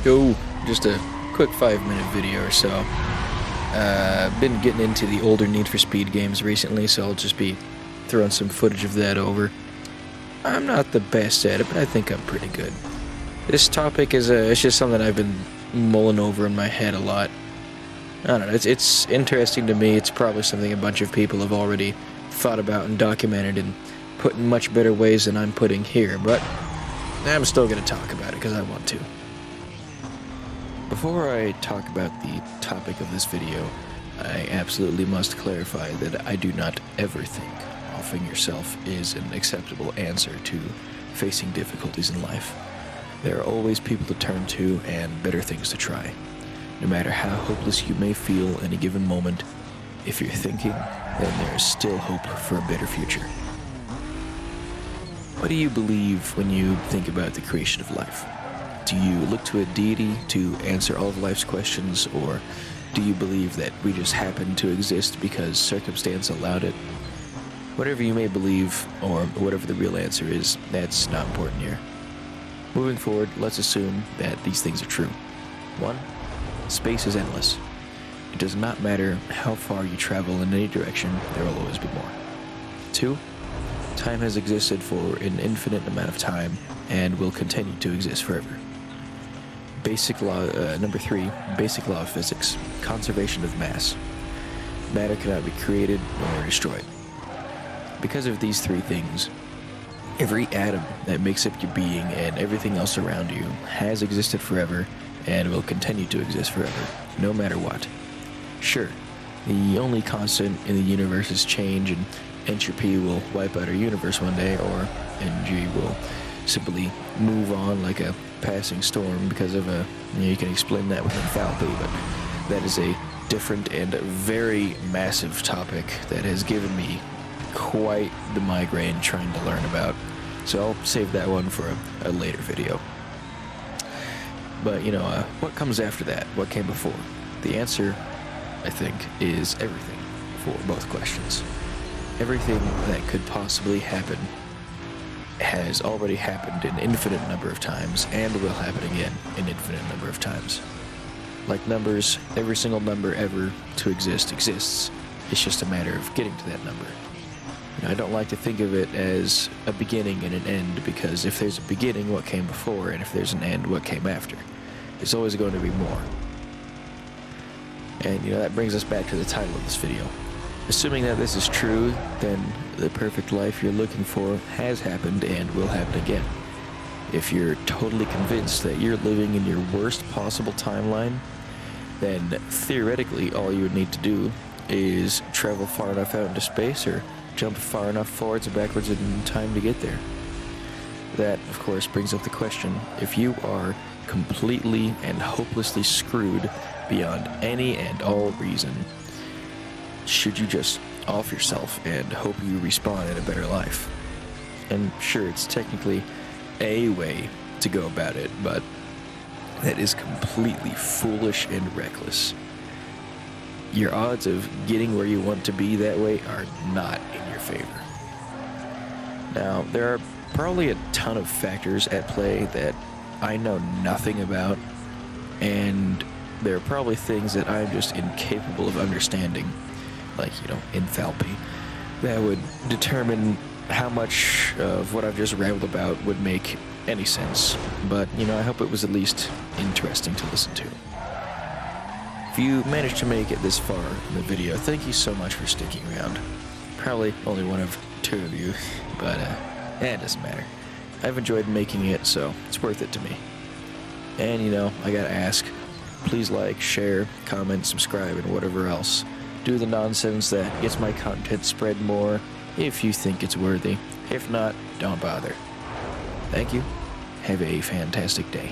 Yo, just a quick 5-minute video or so. Been getting into the older Need for Speed games recently, so I'll just be throwing some footage of that over. I'm not the best at it, but I think I'm pretty good. This topic is it's just something I've been mulling over in my head a lot. I don't know, it's interesting to me. It's probably something a bunch of people have already thought about and documented and put in much better ways than I'm putting here, but I'm still going to talk about it because I want to. Before I talk about the topic of this video, I absolutely must clarify that I do not ever think offing yourself is an acceptable answer to facing difficulties in life. There are always people to turn to and better things to try. No matter how hopeless you may feel in a given moment, if you're thinking, then there is still hope for a better future. What do you believe when you think about the creation of life? Do you look to a deity to answer all of life's questions, or do you believe that we just happen to exist because circumstance allowed it? Whatever you may believe, or whatever the real answer is, that's not important here. Moving forward, let's assume that these things are true. 1. Space is endless. It does not matter how far you travel in any direction, there will always be more. 2. Time has existed for an infinite amount of time and will continue to exist forever. Number 3, basic law of physics, conservation of mass. Matter cannot be created nor destroyed. Because of these three things, every atom that makes up your being and everything else around you has existed forever and will continue to exist forever, no matter what. Sure, the only constant in the universe is change, and entropy will wipe out our universe one day, or energy will simply move on like a passing storm because of you can explain that with enthalpy, but that is a different and very massive topic that has given me quite the migraine trying to learn about. So I'll save that one for a later video. But, what comes after that? What came before? The answer, I think, is everything for both questions. Everything that could possibly happen has already happened an infinite number of times and will happen again an infinite number of times. Like numbers, every single number ever to exist exists. It's just a matter of getting to that number. I don't like to think of it as a beginning and an end, because if there's a beginning, what came before, and if there's an end, what came after? There's always going to be more. And that brings us back to the title of this video. Assuming that this is true, then the perfect life you're looking for has happened and will happen again. If you're totally convinced that you're living in your worst possible timeline, then theoretically all you would need to do is travel far enough out into space or jump far enough forwards or backwards in time to get there. That, of course, brings up the question, if you are completely and hopelessly screwed beyond any and all reason, should you just off yourself and hope you respawn in a better life? And sure, it's technically a way to go about it, but that is completely foolish and reckless. Your odds of getting where you want to be that way are not in your favor. Now, there are probably a ton of factors at play that I know nothing about, and there are probably things that I'm just incapable of understanding, like, enthalpy, that would determine how much of what I've just rambled about would make any sense. But, I hope it was at least interesting to listen to. If you managed to make it this far in the video, thank you so much for sticking around. Probably only one of 2 of you, but it doesn't matter. I've enjoyed making it, so it's worth it to me. And, I gotta ask, please like, share, comment, subscribe, and whatever else. Do the nonsense that gets my content spread more if you think it's worthy. If not, don't bother. Thank you. Have a fantastic day.